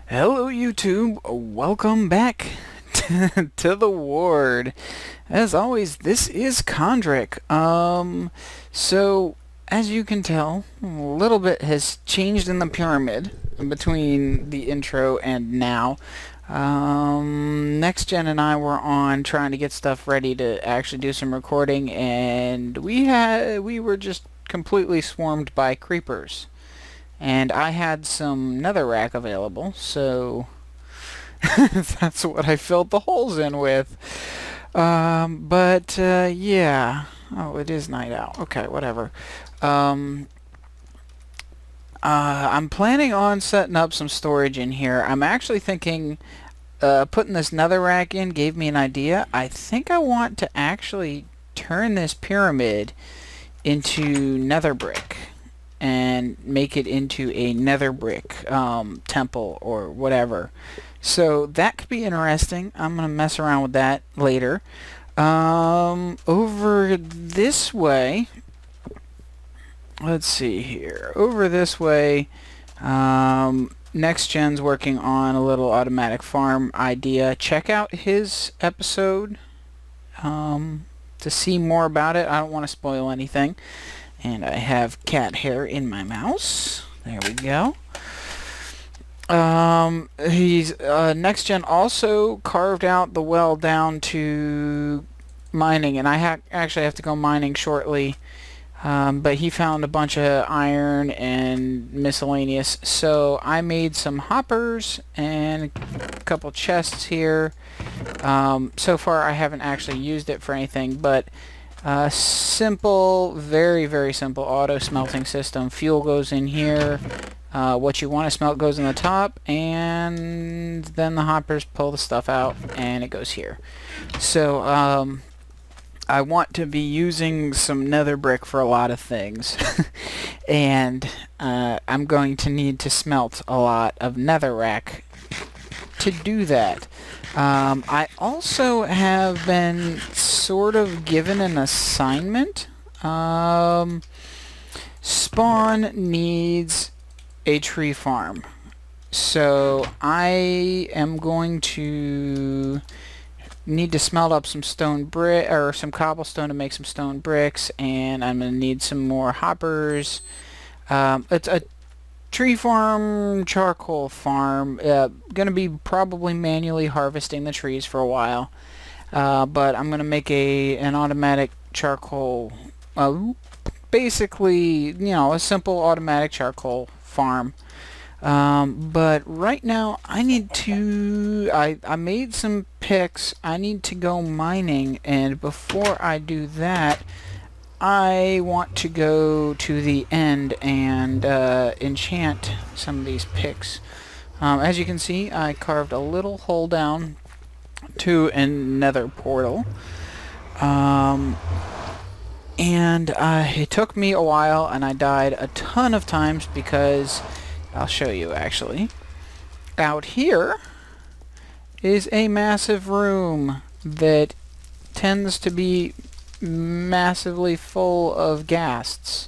Hello YouTube, welcome back to the ward. As always, this is Kondrik. So as you can tell, a little bit has changed in the pyramid between the intro and now. Next Gen and I were on trying to get stuff ready to actually do some recording, and we were just completely swarmed by creepers. And I had some netherrack available, so that's what I filled the holes in with. Yeah. Oh, it is night out. Okay, whatever. I'm planning on setting up some storage in here. I'm actually thinking putting this netherrack in gave me an idea. I think I want to actually turn this pyramid into nether brick and make it into a nether brick temple or whatever. So that could be interesting. I'm going to mess around with that later. Over this way, let's see here. Over this way, Next Gen's working on a little automatic farm idea. Check out his episode to see more about it. I don't want to spoil anything. And I have cat hair in my mouse. There we go. Next Gen also carved out the well down to mining, and I actually have to go mining shortly. But he found a bunch of iron and miscellaneous, so I made some hoppers and a couple chests here. So far I haven't actually used it for anything, but simple, very simple auto smelting system. Fuel goes in here. What you want to smelt goes in the top, and then the hoppers pull the stuff out, and it goes here. So I want to be using some nether brick for a lot of things, and I'm going to need to smelt a lot of netherrack to do that. I also have been sort of given an assignment. Spawn needs a tree farm. So I am going to need to smelt up some stone brick or some cobblestone to make some stone bricks, and I'm going to need some more hoppers. It's a tree farm, charcoal farm. Gonna be probably manually harvesting the trees for a while, but I'm gonna make an automatic charcoal, basically, you know, a simple automatic charcoal farm. But right now I need to, I made some picks. I need to go mining, and before I do that, I want to go to the end and enchant some of these picks. As you can see, I carved a little hole down to a nether portal. It took me a while, and I died a ton of times because, I'll show you actually. Out here is a massive room that tends to be massively full of ghasts.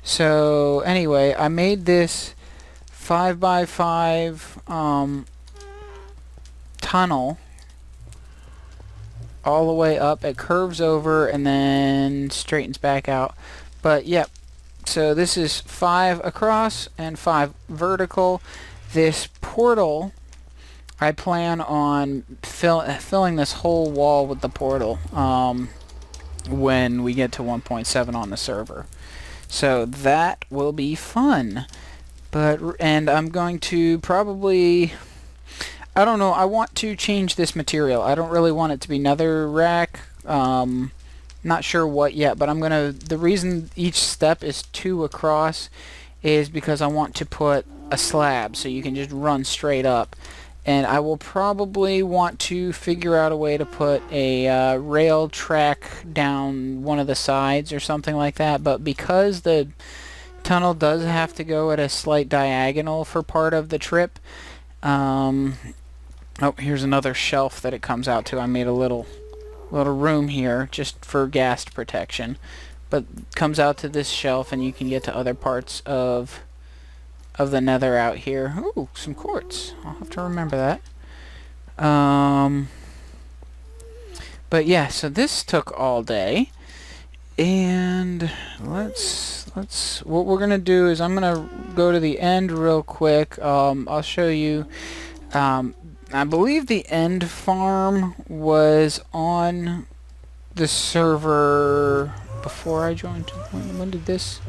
So anyway, I made this 5x5 tunnel all the way up. It curves over and then straightens back out. But yep, so this is 5 across and 5 vertical. This portal, I plan on filling this whole wall with the portal when we get to 1.7 on the server. So that will be fun. And I'm going to probably, I don't know, I want to change this material. I don't really want it to be netherrack. Not sure what yet, but the reason each step is 2 across is because I want to put a slab so you can just run straight up. And I will probably want to figure out a way to put a rail track down one of the sides or something like that. But because the tunnel does have to go at a slight diagonal for part of the trip, oh, here's another shelf that it comes out to. I made a little room here just for ghast protection, but comes out to this shelf, and you can get to other parts of of the nether out here. Ooh, some quartz. I'll have to remember that. But yeah, so this took all day. And what we're gonna do is I'm gonna go to the end real quick. I'll show you. I believe the end farm was on the server before I joined. When did this?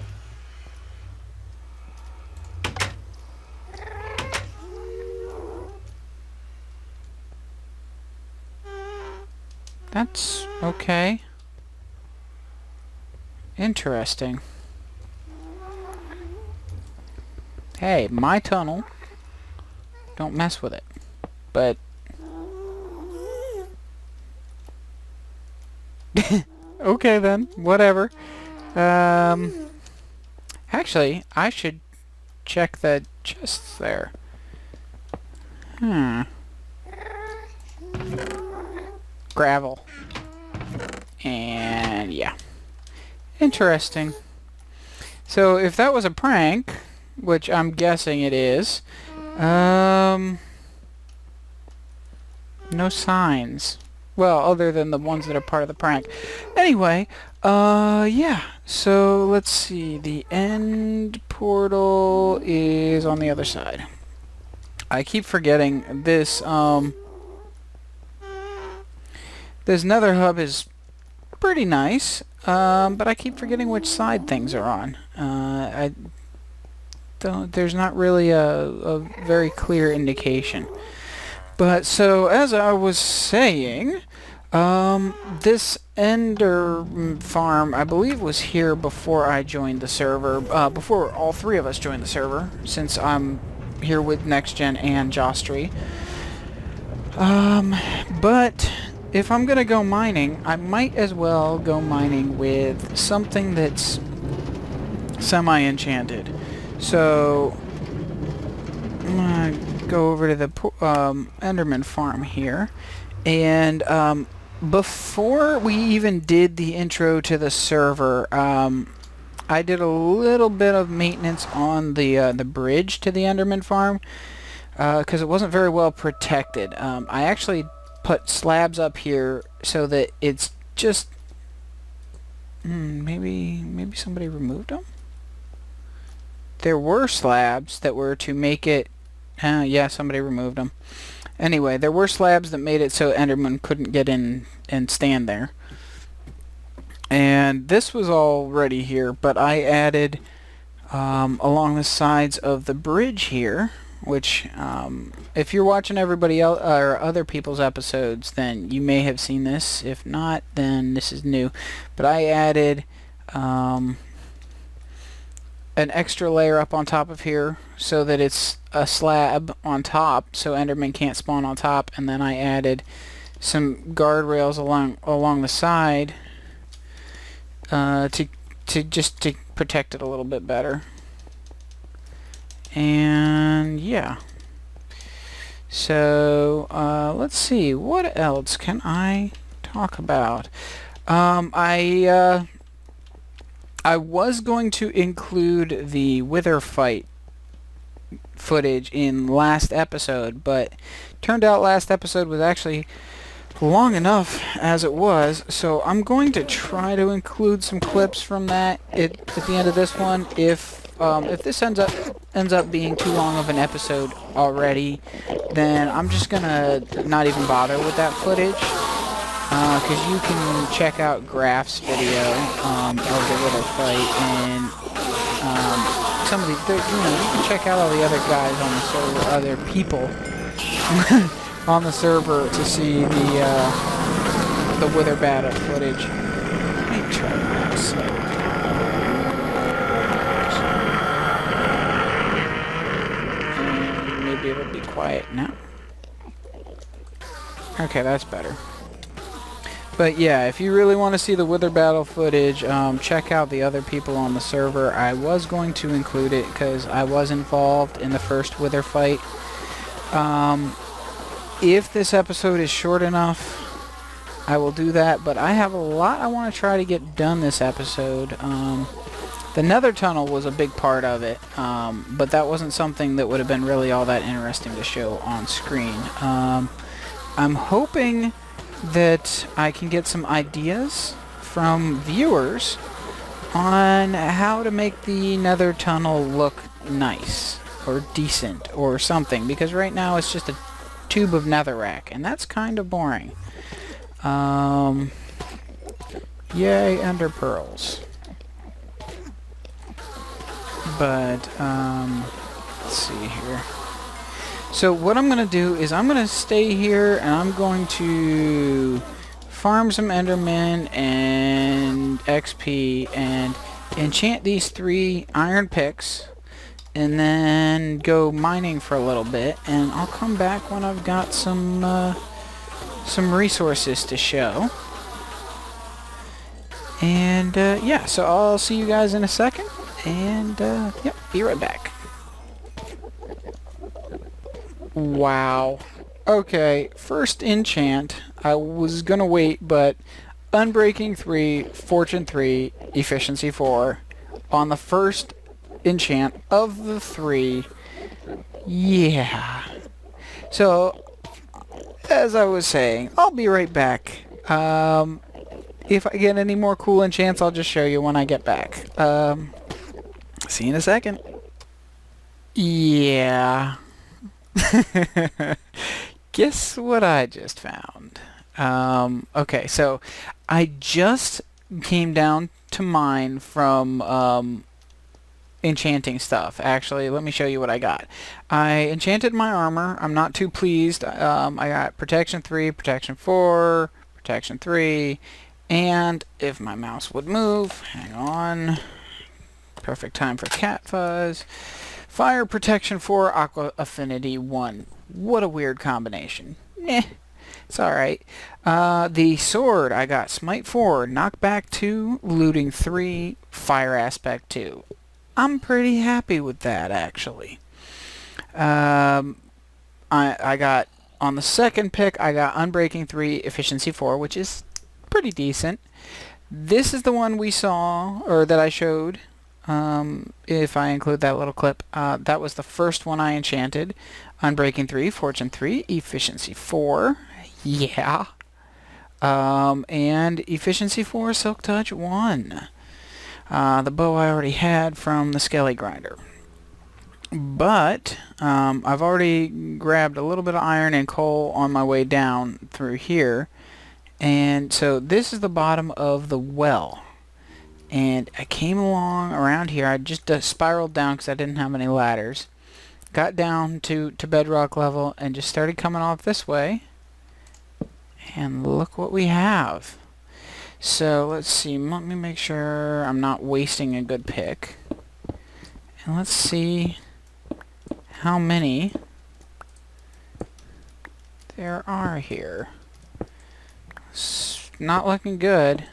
That's okay. Interesting. Hey, my tunnel. Don't mess with it. But okay then, whatever. Actually, I should check the chests there. Gravel. And yeah. Interesting. So if that was a prank, which I'm guessing it is, no signs. Well, other than the ones that are part of the prank. Anyway, yeah. So let's see. The end portal is on the other side. I keep forgetting this. This nether hub is pretty nice, but I keep forgetting which side things are on. There's not really a very clear indication. But so as I was saying, this Ender farm, I believe, was here before I joined the server. Before all three of us joined the server, since I'm here with NextGen and Jostry. But if I'm gonna go mining, I might as well go mining with something that's semi-enchanted. So I'm gonna go over to the Enderman farm here, and before we even did the intro to the server, I did a little bit of maintenance on the bridge to the Enderman farm because it wasn't very well protected. I actually put slabs up here so that it's just maybe somebody removed them. There were slabs that were to make it. Yeah, somebody removed them. Anyway, there were slabs that made it so Enderman couldn't get in and stand there. And this was already here, but I added along the sides of the bridge here, which if you're watching everybody else or other people's episodes, then you may have seen this. If not, then this is new. But I added an extra layer up on top of here so that it's a slab on top so Enderman can't spawn on top, and then I added some guardrails along the side to protect it a little bit better. And yeah, so let's see, what else can I talk about? I was going to include the Wither fight footage in last episode, but turned out last episode was actually long enough as it was, so I'm going to try to include some clips from that at the end of this one. If this ends up being too long of an episode already, then I'm just gonna not even bother with that footage, because you can check out Graph's video of the Wither fight, and some of the, you can check out all the other guys on the server, other people on the server, to see the Wither battle footage. Let me try this. Maybe it'll be quiet now. Okay, that's better. But yeah, if you really want to see the Wither battle footage, check out the other people on the server. I was going to include it because I was involved in the first Wither fight. If this episode is short enough, I will do that, but I have a lot I want to try to get done this episode. The nether tunnel was a big part of it, but that wasn't something that would have been really all that interesting to show on screen. I'm hoping that I can get some ideas from viewers on how to make the nether tunnel look nice or decent or something, because right now it's just a tube of netherrack, and that's kind of boring. Yay, ender pearls. But, let's see here. So what I'm going to do is I'm going to stay here and I'm going to farm some Enderman and XP and enchant these 3 iron picks and then go mining for a little bit, and I'll come back when I've got some resources to show. And yeah, so I'll see you guys in a second, and yep, be right back. Wow. Okay, first enchant. I was gonna wait, but Unbreaking 3, Fortune 3, Efficiency 4 on the first enchant of the 3. Yeah. So, as I was saying, I'll be right back. If I get any more cool enchants, I'll just show you when I get back. See you in a second. Yeah. Guess what I just found? Okay, so I just came down to mine from enchanting stuff. Actually, let me show you what I got. I enchanted my armor. I'm not too pleased. I got protection 3, protection 4, protection 3, and if my mouse would move, hang on. Perfect time for cat fuzz. Fire protection 4, aqua affinity 1. What a weird combination. It's alright. The sword, I got smite 4, knockback 2, looting 3, fire aspect 2. I'm pretty happy with that, actually. I got, on the second pick, I got Unbreaking 3, Efficiency 4, which is pretty decent. This is the one we saw, or that I showed, if I include that little clip. That was the first one I enchanted. Unbreaking 3, Fortune 3, Efficiency 4. Yeah. And Efficiency 4, Silk Touch 1. The bow I already had from the Skelly Grinder. But I've already grabbed a little bit of iron and coal on my way down through here. And so this is the bottom of the well. And I came along around here. I just spiraled down because I didn't have any ladders. Got down to bedrock level and just started coming off this way. And look what we have. So let's see, let me make sure I'm not wasting a good pick. And let's see how many there are here. It's not looking good.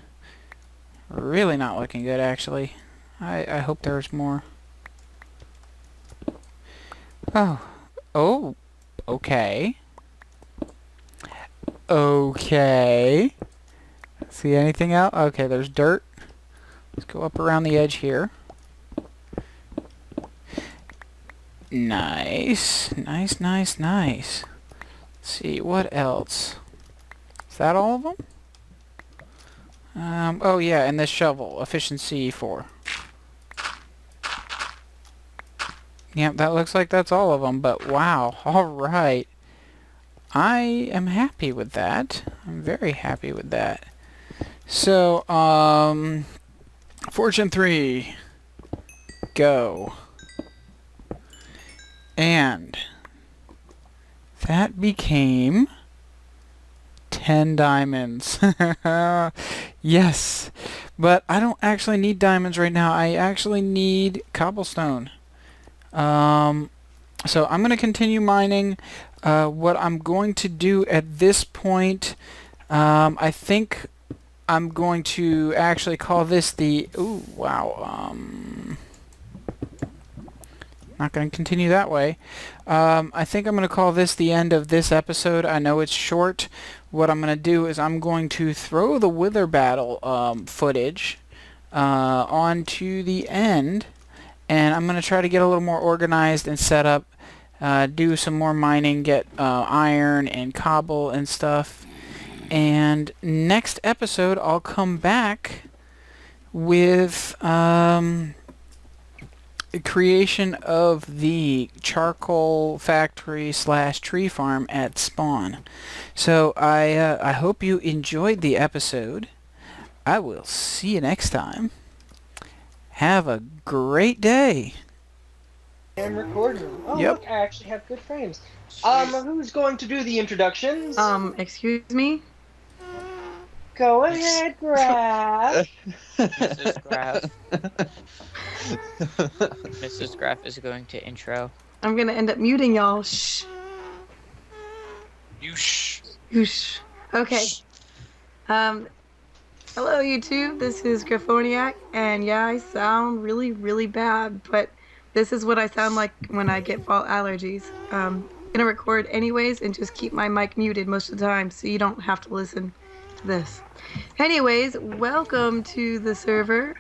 Really not looking good, actually. I hope there's more. Oh, okay. Okay. See anything out? Okay, there's dirt. Let's go up around the edge here. Nice. Nice, nice, nice. Let's see, what else? Is that all of them? Oh yeah, and this shovel. Efficiency 4. Yep, that looks like that's all of them, but wow. Alright. I am happy with that. I'm very happy with that. So, Fortune 3, go. And that became 10 diamonds. Yes, but I don't actually need diamonds right now. I actually need cobblestone. So I'm going to continue mining. What I'm going to do at this point, I think I'm going to actually call this the... Ooh, wow. Not going to continue that way. I think I'm going to call this the end of this episode. I know it's short. What I'm going to do is I'm going to throw the Wither battle footage on to the end, and I'm going to try to get a little more organized and set up, do some more mining, get iron and cobble and stuff. And next episode, I'll come back with the creation of the charcoal factory / tree farm at spawn. So I hope you enjoyed the episode. I will see you next time. Have a great day. I'm recording. Oh, Yep. look, I actually have good frames. Who's going to do the introductions? Excuse me? Go ahead, Graf. Mrs. Graff. Mrs. Graff is going to intro. I'm gonna end up muting y'all. Shh. You shh. Whoosh. Okay. Hello YouTube, this is Grafoniac, and yeah, I sound really, really bad, but this is what I sound like when I get fall allergies. Gonna record anyways and just keep my mic muted most of the time so you don't have to listen to this. Anyways, welcome to the server.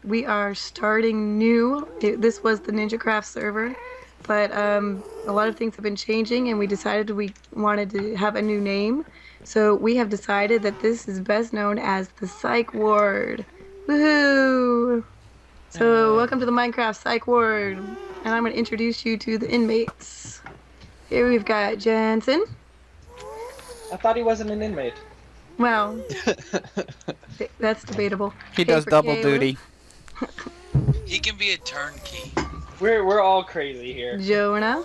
We are starting new. This was the NinjaCraft server, but a lot of things have been changing and we decided we wanted to have a new name. So we have decided that this is best known as the Psych Ward. Woohoo! So welcome to the Minecraft Psych Ward, and I'm going to introduce you to the inmates. Here we've got Jensen. I thought he wasn't an inmate. Well, that's debatable. He does double Caleb. duty. He can be a turnkey. We're all crazy here. Jonah.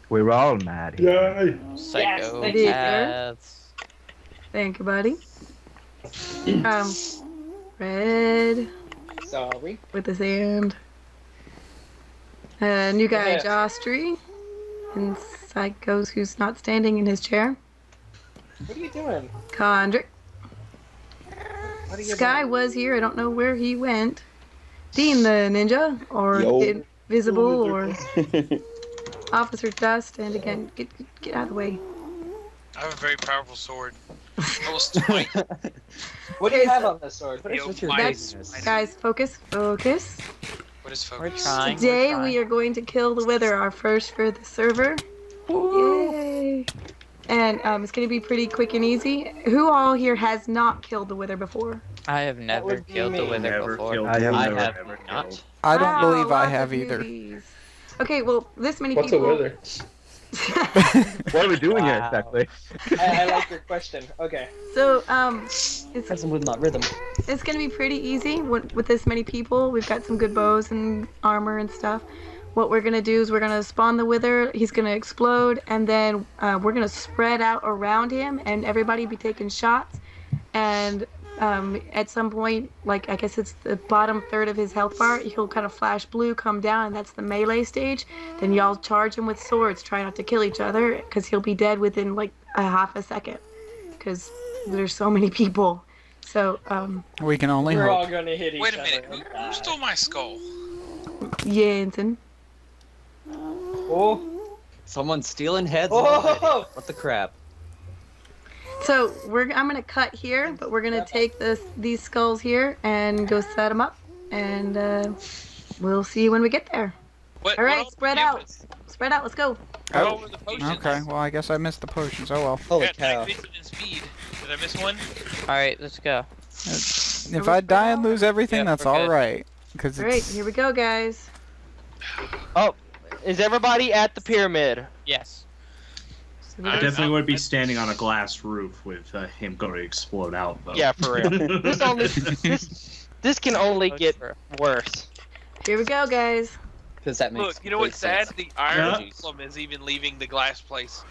We're all mad here. Psychopaths. Thank you, buddy. Red Sorry. with the sand. New guy, Yeah. Jostry. And Psychos who's not standing in his chair. What are you doing? Kondrik. What are you Sky doing? was here. I don't know where he went. Dean the ninja, or Yo. Invisible, or Officer Dust. And again, get out of the way. I have a very powerful sword. I will smite. What do you have on this sword? What is Yo, what's your mighty. business? Guys, focus. What is We're focus? trying. Today we're we trying. are going to kill the Wither, our first for the server. Yay! And it's going to be pretty quick and easy. Who all here has not killed the Wither before? I have never would be killed the me. Wither Never before. killed I the have Wither. not. I don't Wow, believe I lots have of either. newbies. Okay, well, this many What's a people. wither? What are we doing here Wow. exactly? I like your question. Okay. So, That's with my rhythm. it's gonna be pretty easy with this many people. We've got some good bows and armor and stuff. What we're gonna do is we're gonna spawn the Wither. He's gonna explode, and then we're gonna spread out around him, and everybody be taking shots. And at some point, like I guess it's the bottom third of his health bar, he'll kind of flash blue, come down, and that's the melee stage. Then y'all charge him with swords. Try not to kill each other, because he'll be dead within like a half a second. Because there's so many people. So, We can only We're hope. all gonna hit each Wait a other. minute. Who stole my skull? Jensen. Oh. Someone's stealing heads. Oh. already. What the crap? So I'm gonna cut here, but we're gonna take these skulls here and go set them up, and we'll see you when we get there. What? All right, what spread all out. the gifts? Spread out. Let's go. What all were the potions? Okay, well I guess I missed the potions. Oh well. Holy Yeah, cow. activation and speed. Did I miss one? Alright, let's go. If I die and lose everything, Yeah, that's we're good. all right. Because All right, it's here we go, guys. Is everybody at the pyramid? Yes. So we I I got- definitely would be standing on a glass roof with him going to explode out, though. Yeah, for real. This can only Oh, get true. worse. Here we go, guys. Because that makes Look, you know what's sad? complete The iron Yeah. problem is even leaving the glass place.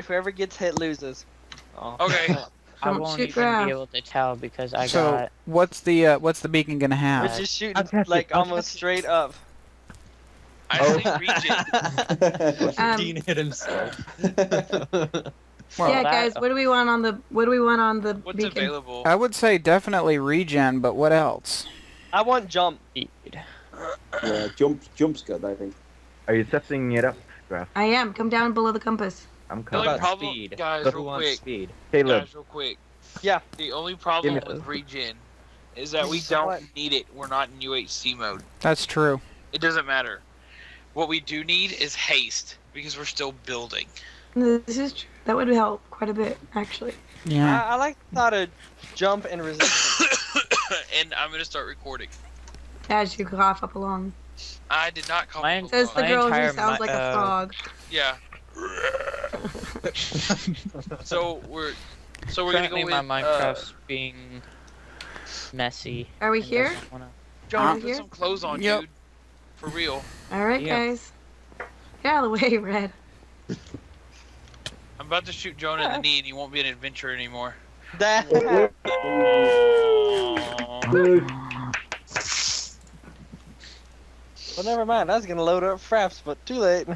whoever gets hit loses. Oh. Okay. I Don't won't shoot even Graf. be able to tell because I So got. what's the beacon gonna We're have? just shooting I'll catch like it, I'll almost catch it. straight up. I Oh. say regen. Dean hit himself. Well, yeah, that- guys, what do we want on the What's beacon? available? I would say definitely regen, but what else? I want jump. Speed. Yeah, jump's good, I think. Are you setting it up, Graf? I am. Come down below the compass. I'm The How only coming. about problem, speed? guys, Who real wants quick. speed? Caleb, Guys, real quick. Yeah. The only problem Give me- with regen is that we What? don't need it. We're not in UHC mode. That's true. It doesn't matter. What we do need is haste because we're still building. This is true. That would help quite a bit, actually. Yeah. I like the thought of jump and resistance. And I'm gonna start recording. As you cough up along. I did not call Mine it Says the My girl who entire sounds like a frog. Yeah. So we're gonna go Currently, with my Minecraft's being messy. Are we and here? doesn't wanna- Jonah, Out put here? some clothes on, Yep. dude. For real. Alright, Yeah. guys. Get out of the way, Red. I'm about to shoot Jonah in the knee, and he won't be an adventurer anymore. That. Well, never mind. I was gonna load up fraps, but too late.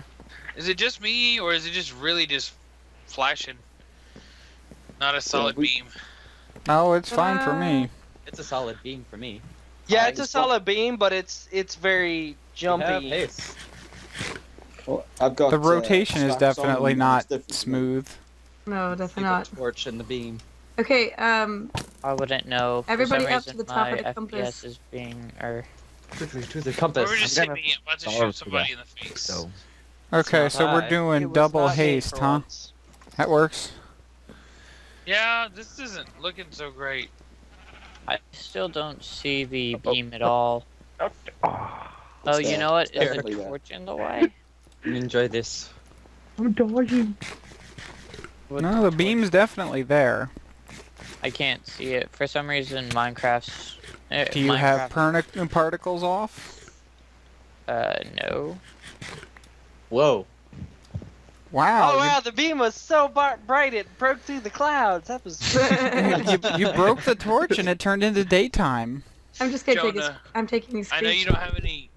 Is it just me, or is it just really just flashing? Not a solid beam. No, it's fine for me. It's a solid beam for me. Yeah, I it's a just solid beam, but it's very You have jumpy. pace. Well, I've got The rotation is stacks on definitely and not it's different. smooth. No, definitely Stick a not. torch in the beam. Okay, I wouldn't know. Everybody For some up to reason, the top of my the FPS compass. is being or To the Or compass. we're just I'm hit gonna me. I'm about to solve shoot for somebody that. in the face. So, Okay, not so we're high. It doing was double not hate haste, for huh? once. That works. Yeah, this isn't looking so great. I still don't see the beam at all. oh, Oh, you know what? Is barely a there. torch in the way? Enjoy this. I'm dodging. What No, the beam's definitely there. I can't see it for some reason. Minecraft's. Do you have particles off? No. Whoa. Wow. Oh wow, the beam was so bright it broke through the clouds. That was. you broke the torch and it turned into daytime. I'm just gonna take this. Jonah, I'm taking these. I know you screenshots. don't have any.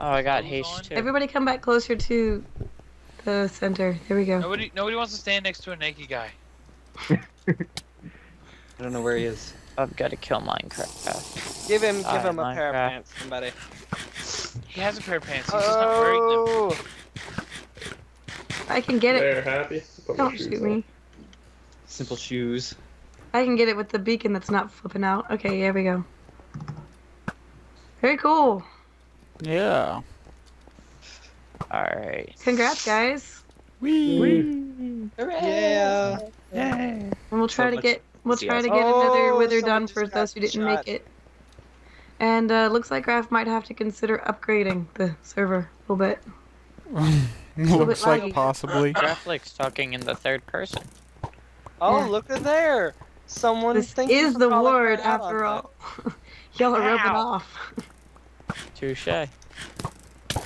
Oh, I got Clothes haste on? too. Everybody come back closer to the center. There we go. Nobody wants to stand next to a naked guy. I don't know where he is. I've got to kill Minecraft. Give him a Minecraft. pair of pants, somebody. He has a pair of pants. He's just not wearing them. Oh, I can get it. They're happy. Don't shoot me. Simple shoes. I can get it with the beacon that's not flipping out. Okay, here we go. Very cool. Yeah. Alright. Congrats, guys. yeah. And we'll try So to much get enthusiasm. another Oh, wither someone done just for got those who didn't shot. make it. And looks like Graf might have to consider upgrading the server a little bit. Looks like laggy. possibly. Graphics talking in the third person. Oh, Yeah. look at there. Someone This thinking is of the calling ward her out after on all. Y'all are rubbing Ow. off. Touche. Did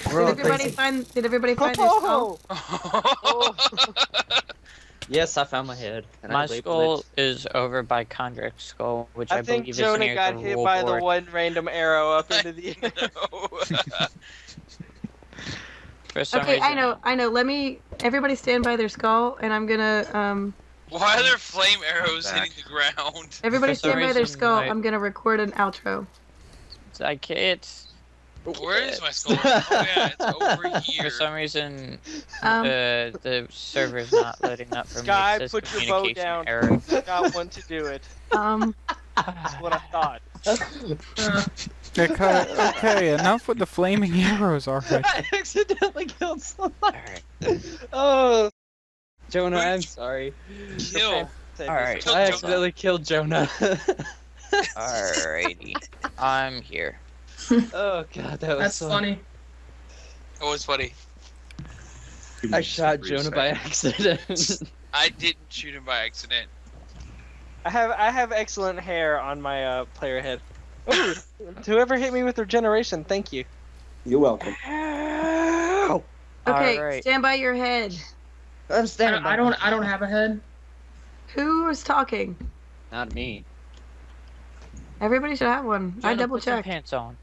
everybody find their skull? Oh. Yes, I found my head. And My I labeled skull it. is over by Kondrik's skull, which I, I think believe Jonah is near got the hit rule by the board. one random arrow up into the air. For some Okay, reason. I know. Everybody stand by their skull, and I'm gonna Why are there flame arrows Back. hitting the ground? everybody For some stand by their reason, skull. my- I'm gonna record an outro. I can't. Where is my skull? Oh yeah, it's over here. For some reason, Um, the server's not loading up for Sky, me. It says put your boat communication down. error. Got one to do it. That's what I thought. Okay, enough with the flaming arrows already. I accidentally killed someone. Alright. Oh, Jonah, I'm sorry. Kill. Alright. Kill I Jonah. accidentally killed Jonah. Alrighty. I'm here. Oh god, that was funny. Oh, it's funny. I shot Jonah by accident. I didn't shoot him by accident. I have excellent hair on my player head. Ooh, whoever hit me with regeneration, thank you. You're welcome. okay, Alright. stand by your head. I'm standing. I don't have a head. Who is talking? Not me. Everybody should have one. I Jonah, double put some checked. pants on.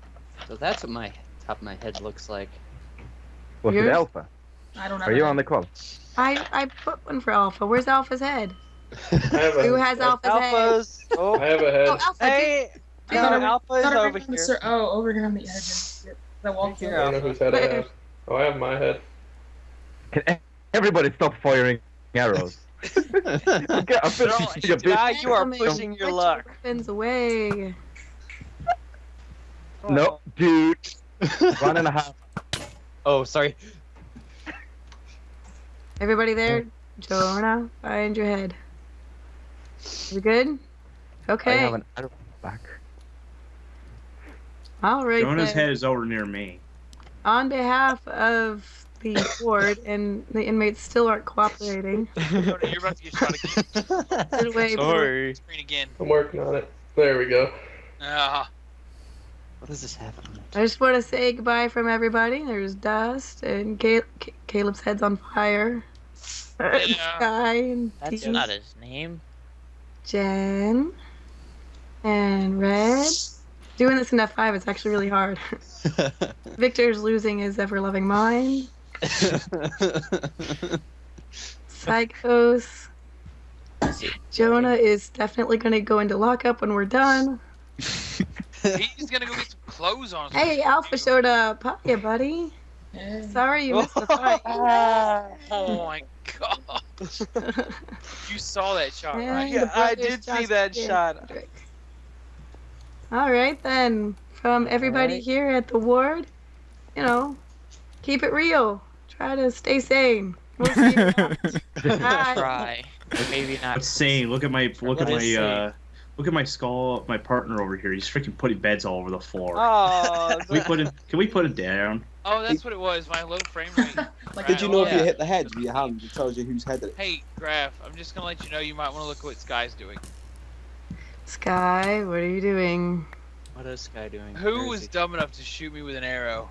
So that's what my top of my head looks like. Was it Yours? Alpha? I don't have Are a you head. on the call? I put one for Alpha. Where's Alpha's head? I have Who a, has Alpha's head? Alpha's. I Oh, have a head. Oh, Alpha. hey. I thought No, Alpha is thought over everyone here. was- Oh, over here on the edge. That wall. Here, I don't know whose head I have. Oh, I have my head. Can everybody stop firing arrows? Okay, I'm finishing a bit. Now you are Gentlemen, pushing your put luck. weapons away. No, dude. 1.5. Oh, sorry. Everybody there? Jonah, find your head. We good? I Okay. have an arrow back. All right Jonah's then. head is over near me. On behalf of the board, and the inmates still aren't cooperating. You're about to get shot again. Get away, Sorry. Screen again. I'm working on it. There we go. Ah. What does this have on it? I just want to say goodbye from everybody. There's Dust, and Caleb's head's on fire. And Yeah. Sky, and That's T, not his name. Jen, and Red. Doing this in F5, it's actually really hard. Victor's losing his ever-loving mind. Psychos. Jonah is definitely going to go into lockup when we're done. He's gonna go get some clothes on. Hey, Alpha showed up. Hiya, buddy. Hey. Sorry you missed the fight. Oh my god. You saw that shot, And right? the Yeah, I brothers did see Josh that and shot. Kondrik. All right, then. From everybody right. here at the ward, you know, keep it real. Try to stay sane. We'll see you around. Bye. Try. Maybe not. Let's see. Look at my say? look at my skull. My partner over here. He's freaking putting beds all over the floor. Oh, Can we put it down? Oh, that's what it was. My low frame rate. Like, Did you know if Yeah. you hit the head with your hand, it tells you whose head it is? Hey, Graf, I'm just gonna let you know you might want to look at what Sky's doing. Sky, what are you doing? What is Sky doing? Who Where is was he? dumb enough to shoot me with an arrow?